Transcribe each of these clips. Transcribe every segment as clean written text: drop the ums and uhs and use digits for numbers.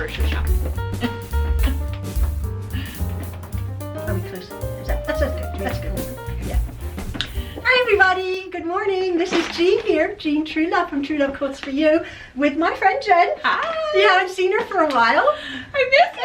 grocery shop. Are we close? That's good. That's good. Yeah. Hi everybody. Good morning. This is Jean here. Jean Truelove from Truelove Quilts for You with my friend Jen. Hi. You haven't seen her for a while. I miss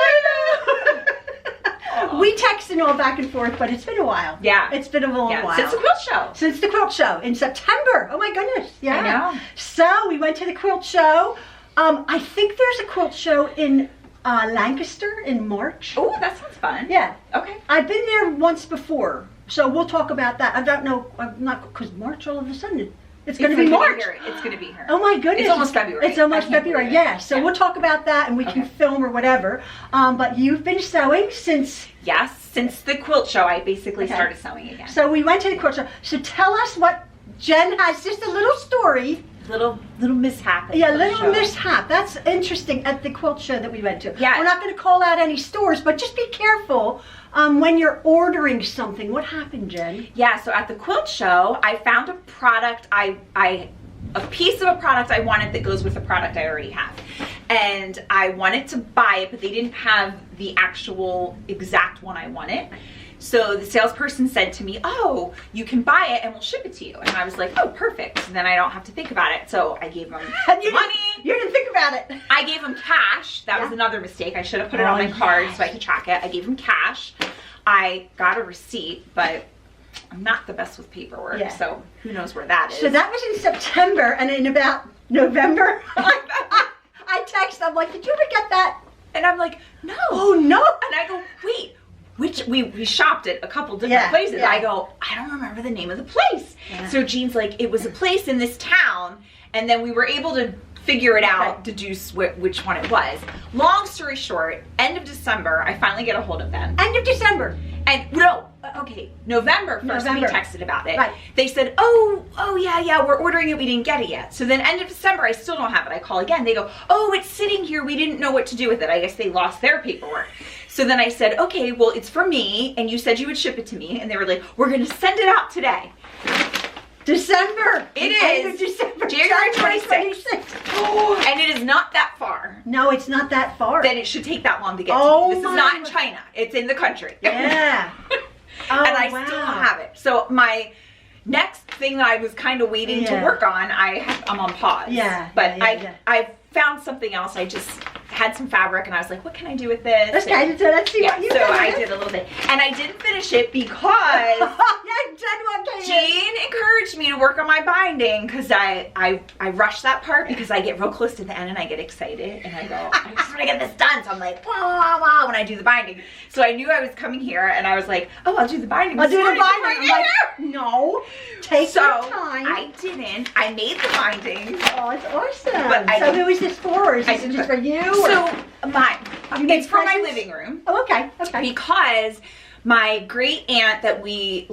you. We texted all back and forth, but it's been a while. Yeah. It's been a long while. Since the quilt show. Since the quilt show in September. Oh my goodness. Yeah. I know. So we went to the quilt show. I think there's a quilt show in Lancaster in March. Oh, that sounds fun. Yeah. Okay. I've been there once before, so we'll talk about that. I don't know, I'm not, because March all of a sudden, it's going to be March. It's going to be here. Oh my goodness. It's almost February. It's almost February, yeah. So we'll talk about that and we can film or whatever. But you've been sewing since... Yes, since the quilt show, I basically started sewing again. So we went to the quilt show. So tell us what Jen has, just a little story. Little mishap. Yeah, little mishap. That's interesting at the quilt show that we went to. Yeah. We're not going to call out any stores, but just be careful when you're ordering something. What happened, Jen? Yeah, so at the quilt show, I found a product, a piece of a product I wanted that goes with a product I already have. And I wanted to buy it, but they didn't have the actual exact one I wanted. So the salesperson said to me, oh, you can buy it and we'll ship it to you. And I was like, oh, perfect. And then I don't have to think about it. So I gave them money. You didn't think about it. I gave them cash. That was another mistake. I should have put it on my card so I could track it. I gave them cash. I got a receipt, but I'm not the best with paperwork. So who knows where that is. So that was in September, and in about November, I texted, I'm like, did you ever get that? And I'm like, no. Oh, no. And I go, wait. Which we shopped at a couple different places. Yeah. I go, I don't remember the name of the place. Yeah. So Jean's like, it was a place in this town, and then we were able to figure it out, deduce which one it was. Long story short, end of December, I finally get a hold of them. End of December. And no, okay, November 1st, we texted about it. Right. They said, oh yeah, we're ordering it, we didn't get it yet. So then end of December, I still don't have it. I call again, they go, oh, it's sitting here, we didn't know what to do with it. I guess they lost their paperwork. So then I said, okay, well, it's for me, and you said you would ship it to me. And they were like, we're gonna send it out today. December. It is. End of December. January 26th. And it is not that far. No, it's not that far. Then it should take that long to get to me. This is not in China. It's in the country. Yeah. And I still don't have it. So my next thing that I was kind of waiting to work on, I'm on pause. Yeah. But I found something else. I just had some fabric and I was like, what can I do with this? Okay, so let's see what you so I did a little bit. And I didn't finish it because Jean encouraged me to work on my binding, because I rush that part because I get real close to the end and I get excited and I go, I just want to get this done. So I'm like, wow, when I do the binding. So I knew I was coming here and I was like, oh, I'll do the binding. I'll do the binding. I'm like, no, take your time. I didn't. I made the binding. Oh, it's awesome. But so who is this for? Is this just for you? So it's for my living room. Oh, okay. Because my great aunt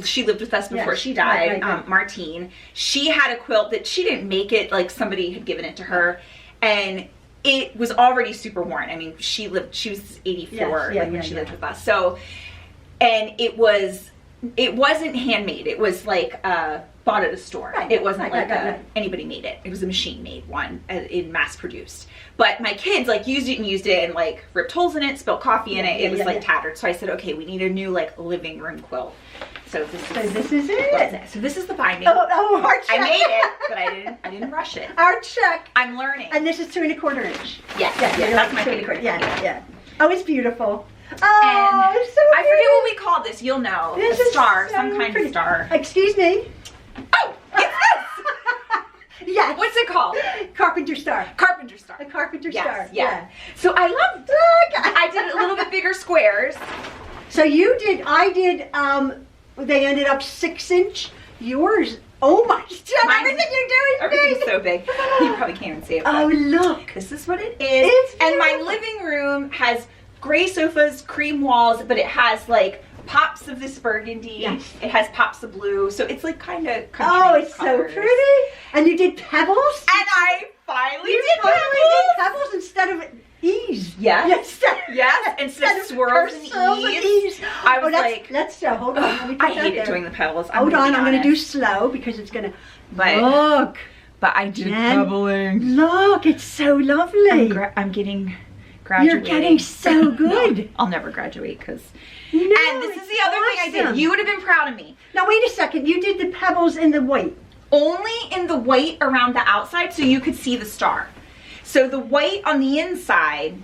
she lived with us before she died, Martine, she had a quilt that she didn't make it, like somebody had given it to her, and it was already super worn. I mean, she was 84 when she lived with us. So, and it wasn't handmade. It was like bought at a store. It wasn't anybody made it. It was a machine made one, in mass produced. But my kids used it and like ripped holes in it, spilled coffee in it. It was tattered. So I said, okay, we need a new living room quilt. So this is it. So this is the binding. Oh, our check. I made it, but I didn't rush it. Our check. I'm learning. And this is 2 1/4 inch. Yes. That's my favorite. Yeah. Oh, it's beautiful. Oh, and it's so I forget what we call this. You'll know. This a star, so some kind of star. Excuse me. Oh, it's this. Yeah. What's it called? Carpenter star. Carpenter star. A carpenter star. Yeah. So I loved. I did a little bit bigger squares. So I did. They ended up 6 inch. Yours. Oh my God! Everything you're doing is everything's so big. You probably can't even see it. Oh look! This is what it is. And my living room has gray sofas, cream walls, but it has pops of this burgundy. Yes. It has pops of blue. So it's kind of oh, it's colors. So pretty. And you did pebbles. And I finally did pebbles instead of ease. Yes. Yes. Instead of swirls and ease. I was let's hold on. I hate doing the pebbles. Hold on, I'm going to do slow because it's going to look. But I did pebbling. Look, it's so lovely. I'm getting graduating. You're getting so good. No, I'll never graduate because. No, And this is the other thing I did. You would have been proud of me. Now wait a second. You did the pebbles in the white. Only in the white around the outside, so you could see the star. So the white on the inside,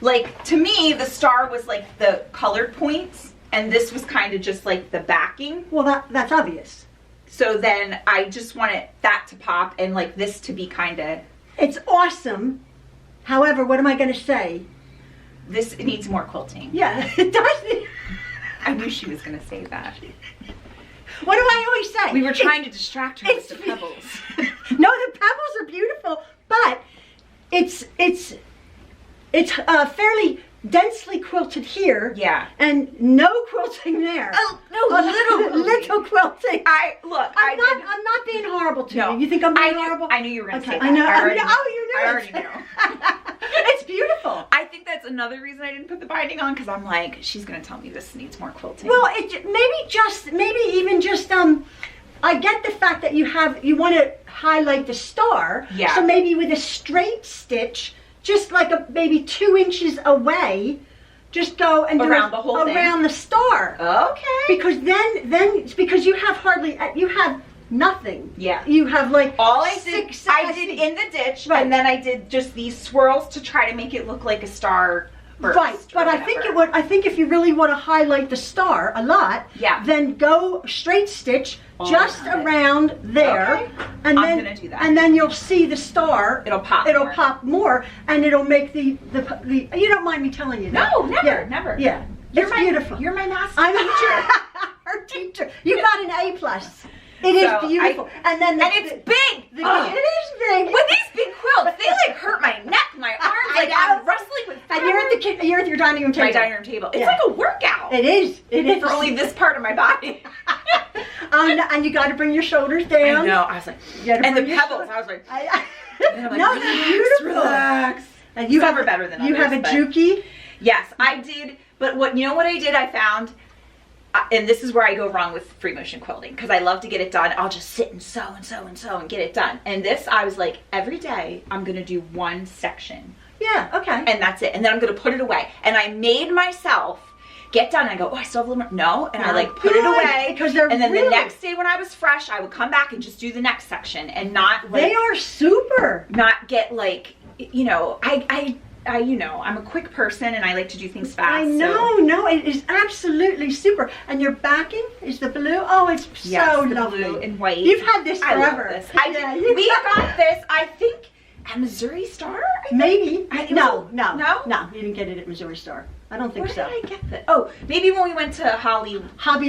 like to me, the star was like the colored points, and this was kind of just like the backing. Well, that's obvious. So then I just wanted that to pop and like this to be kind of. It's awesome. However, what am I going to say? It needs more quilting. Yeah, it does. I knew she was going to say that. What do I always say? We were trying to distract her with the pebbles. No, the pebbles are beautiful, but it's fairly densely quilted here. Yeah. And no quilting there. Oh, no, little quilting. I'm not being horrible to you. You think I'm being horrible? I knew you were going to say that. I know. I already knew. It's beautiful. I think that's another reason I didn't put the binding on, because I'm like, she's going to tell me this needs more quilting. Well, maybe even just I get the fact that you want to highlight the star. Yeah. So maybe with a straight stitch, just like maybe 2 inches away, just go and do around the whole thing? Around the star. Okay. Because then because you have nothing. Yeah. You have like all I did in the ditch, right. And then I did just these swirls to try to make it look like a star. Right, but I think if you really want to highlight the star a lot, yeah, then go straight stitch just around there, okay. And I'm gonna do that. And then you'll see the star. It'll pop. Pop more, and it'll make the. You don't mind me telling you that? No, never. Yeah, it's beautiful. You're my master teacher. Her teacher. You got an A+. It is beautiful, and it's big. It is big. With these big quilts, they like hurt my neck, my arms. Like I'm wrestling with. And you're at your dining room table. My dining room table. It's like a workout. It is. It is for only this part of my body. And you got to bring your shoulders down. I know. I was like, and the pebbles. I was like, no, they're beautiful. Relax. And you have better than others. You have a juki. Yes, I did. But what I did? I found. And this is where I go wrong with free motion quilting, because I love to get it done. I'll just sit and sew and sew and sew and get it done. And this, I was like, every day I'm going to do one section. Yeah, okay. And that's it. And then I'm going to put it away. And I made myself get done. And I go, oh, I still have a little more. No. And I like put it away. Because they're and then the next day when I was fresh, I would come back and just do the next section and not like. They are super. Not get like, I'm a quick person and I like to do things fast. I know, no, it is absolutely super. And your backing is the blue. Oh, it's so lovely. Blue and white. You've had this forever. This. We got this, I think, at Missouri Star? Maybe. No, you didn't get it at Missouri Star. I don't think so. Where did I get this? Oh, maybe when we went to Hobby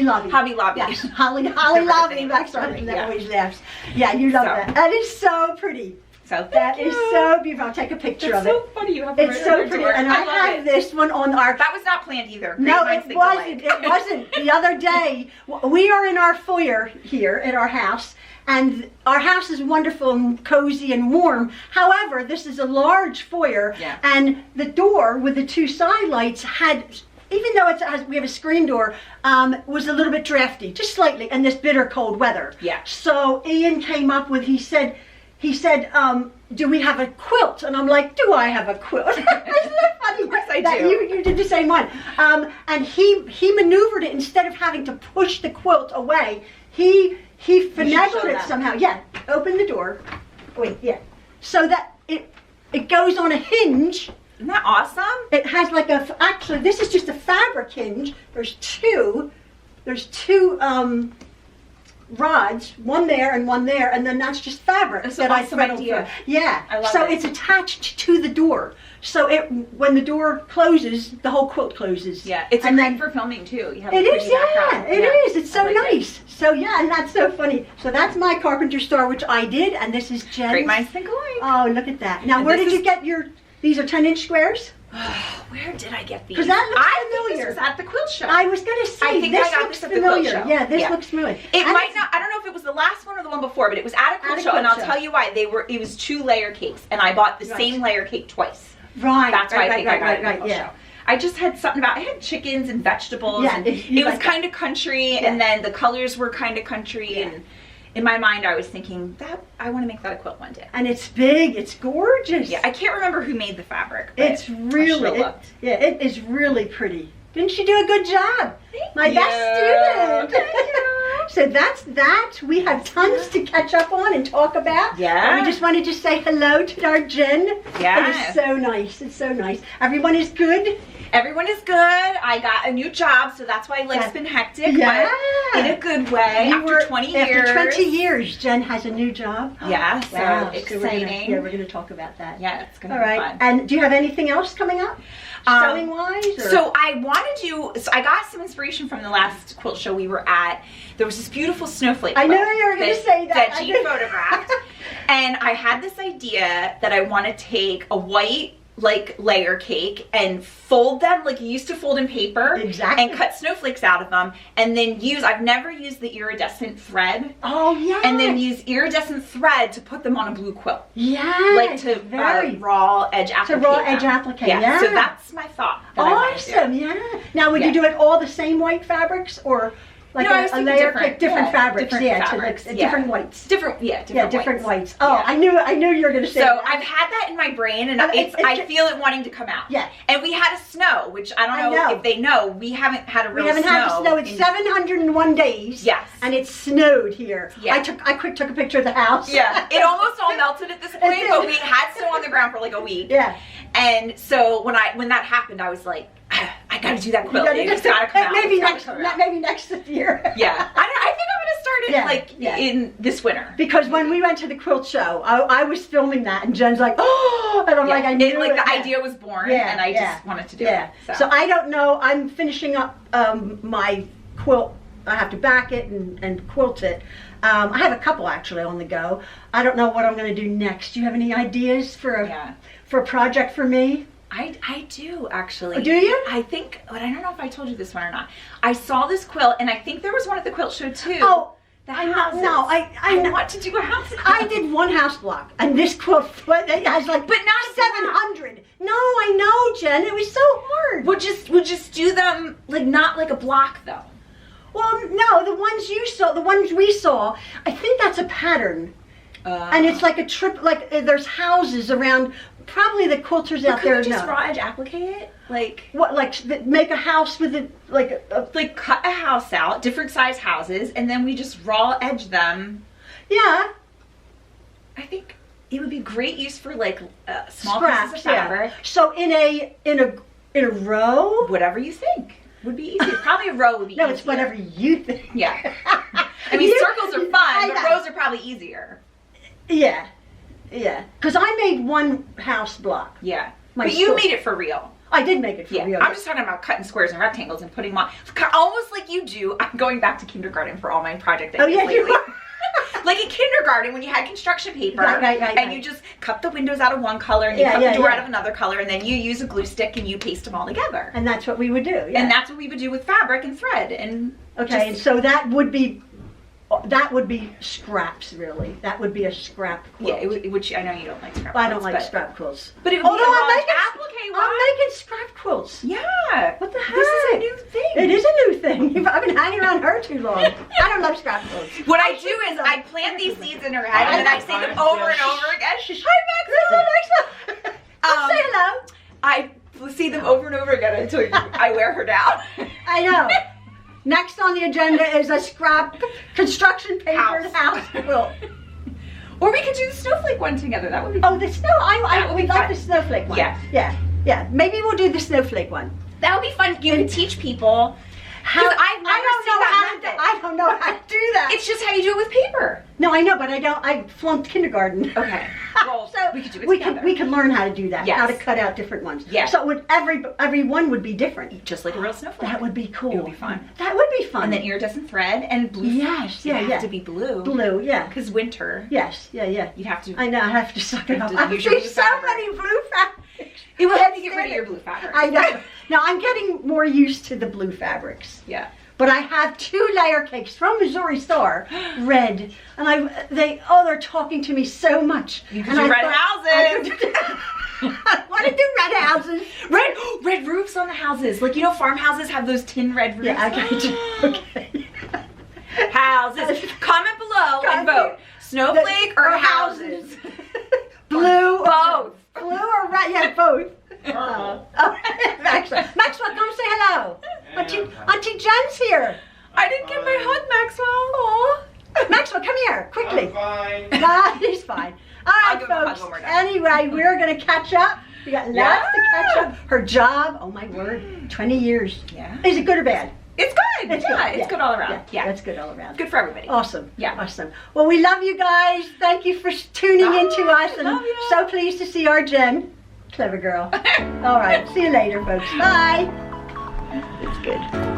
Lobby. Yes, Hobby Lobby. Maxwell always laughs. Yeah, you love that. That is so pretty. So that is so beautiful. I'll take a picture of it. It's so funny. You have it's so pretty, and I have this one on our. That was not planned either. No, it wasn't. It wasn't. The other day, we are in our foyer here at our house, and our house is wonderful and cozy and warm. However, this is a large foyer, and the door with the 2 side lights had. Even though we have a screen door, was a little bit drafty, just slightly, and this bitter cold weather. Yeah. So Ian came up with. He said, do we have a quilt? And I'm like, do I have a quilt? Isn't that funny? Of course I do. You did the same one. And he maneuvered it instead of having to push the quilt away. He finagled it somehow. Yeah, open the door. Wait, yeah. So that it goes on a hinge. Isn't that awesome? It has like actually this is just a fabric hinge. There's two rods, one there, and then that's just fabric that I thread over. Yeah, I love it. It's attached to the door, so when the door closes, the whole quilt closes. Yeah, it's great for filming too. You have it is. It's so nice. So yeah, and that's so funny. So that's my carpenter star, which I did, and this is Jen's. Great minds think alike. Oh, look at that. Now, where did you get these are 10-inch squares? Where did I get these? Because that looks familiar. Think this was at the quilt show. I was going to say, I think this I got looks this at the quilt show. Yeah, this looks familiar. It might not. I don't know if it was the last one or the one before, but it was at a quilt show, and I'll tell you why. It was 2 layer cakes, and I bought the same layer cake twice. Right. That's why I think I got it at the quilt show. I just had something about. I had chickens and vegetables. Yeah, and it was kind of country, and then the colors were kind of country, and in my mind, I was thinking that I want to make that a quilt one day. And it's big. It's gorgeous. Yeah, I can't remember who made the fabric. It's really, it is really pretty. Didn't she do a good job? My best student. Thank you. So that's that. We have tons to catch up on and talk about. Yeah. And we just wanted to say hello to our Jen. Yeah. It is so nice. It's so nice. Everyone is good. Everyone is good. I got a new job, so that's why life's been hectic, but in a good way. After 20 years. After 20 years, Jen has a new job. Yeah, so wow. exciting. So we're going to talk about that. Yeah, it's going to be fun. All right. And do you have anything else coming up? Sewing-wise? So I got some inspiration from the last quilt show we were at. There was this beautiful snowflake I know you were going to say that. That Jean photographed. And I had this idea that I want to take a white layer cake and fold them like you used to fold in paper. Exactly. And cut snowflakes out of them, and then I've never used the iridescent thread. Oh yeah. And then use iridescent thread to put them on a blue quilt. Yeah. Like to raw edge applique. To raw edge applique. Yeah. So that's my thought. Awesome. Yeah. Now would you do it all the same white fabrics or? Like a layer cake, different fabrics, different whites. Different whites. Oh, yeah. I knew you were going to say that. So I've had that in my brain, and I feel it wanting to come out. Yeah. And we had a snow, which I don't know if they know. We haven't had a real snow. We haven't had a snow. It's 701 days. Yes. And it snowed here. Yeah. I quick took a picture of the house. Yeah. It almost all melted at this point, but we had snow on the ground for like a week. Yeah. And so when that happened, I was like, I gotta do that quilt. It's gotta come out. Maybe next year. Yeah. I think I'm gonna start it in this winter. Because when we went to the quilt show, I was filming that, and Jen's like, oh, and I'm like, I knew it. The idea was born, and I just wanted to do it. So I don't know. I'm finishing up my quilt. I have to back it and quilt it. I have a couple actually on the go. I don't know what I'm going to do next. Do you have any ideas for a project for me? I do actually. Oh, do you? I think, but I don't know if I told you this one or not. I saw this quilt, and I think there was one at the quilt show too. Oh, I want to do a house quilt. I did one house block, and this quilt has like, but not 700. No, I know, Jen. It was so hard. We'll just do them not like a block though. Well, no, the ones you saw, the ones we saw, I think that's a pattern. And it's like a trip, like there's houses around. Probably the quilters out there. Could we just raw edge applique it? Like what? Like make a house with it, like cut a house out, different size houses, and then we just raw edge them. Yeah. I think it would be great use for like small scraps, pieces of fabric. So in a row. Whatever you think would be easier. Probably a row would be easier. No, it's whatever you think. Yeah. I mean, circles are fun, but rows are probably easier. Yeah. Yeah, because I made one house block. Yeah, but you made it for real. I did make it for real. I'm just talking about cutting squares and rectangles and putting them on, almost like you do. I'm going back to kindergarten for all my project ideas lately. You are. Like in kindergarten when you had construction paper, right. You just cut the windows out of one color and you cut the door out of another color, and then you use a glue stick and you paste them all together. And that's what we would do. Yeah. And that's what we would do with fabric and thread. And and so that would be scraps, really. That would be a scrap quilt. Yeah, which I know you don't like scrap quilts. I don't like scrap quilts. But it would be I'm making scrap quilts. Yeah. What the heck? This is a new thing. It is a new thing. I've been hanging around her too long. I don't love scrap quilts. What I do is I plant these seeds in her head, and then I say them over and over again. Hi, Maxwell. Say hello. I see them over and over again until I wear her down. I know. Next on the agenda is a scrap construction paper house quilt. Or we could do the snowflake one together. That would be fun. Oh, the snow. We like the snowflake one. Yeah. Maybe we'll do the snowflake one. That would be fun. You can teach people. I don't know how to do that. It's just how you do it with paper. No, I know, but I flunked kindergarten. Okay. Well, so we could do it together. We could learn how to do that. Yes. How to cut out different ones. Yes. So every one would be different. Just like a real snowflake. That would be cool. It would be fun. That would be fun. And then iridescent thread and blue. Yes. It has to be blue. Blue. Yeah. Because winter. Yes. Yeah. You'd have to. I know. I have to suck it up. I have so many blue fabrics. It would have to get rid of your blue fabric. I know. Now I'm getting more used to the blue fabrics. Yeah. But I have 2 layer cakes from Missouri Star, red, and they're talking to me so much. You can do red houses. I want to do red houses. Red roofs on the houses. Like, farmhouses have those tin red roofs. Yeah, okay. Houses. Comment below and vote. Snowflake or houses? Blue. Both. Blue or red? Yeah, both. Maxwell. Maxwell, come say hello. Auntie Jen's here. I didn't get my hug, Maxwell. Maxwell, come here, quickly. I'm fine. Nah, he's fine. All I'll right, give him a hug folks. when we're done. Anyway, we're going to catch up. We got lots to catch up. Her job, oh my word, 20 years. Yeah. Is it good or bad? It's good. It's yeah, good. it's good all around. Yeah. That's good all around. Good for everybody. Awesome. Yeah. Awesome. Well, we love you guys. Thank you for tuning into us. And love you. so pleased to see our Jen. Clever girl. All right. See you later, folks. Bye. It's good.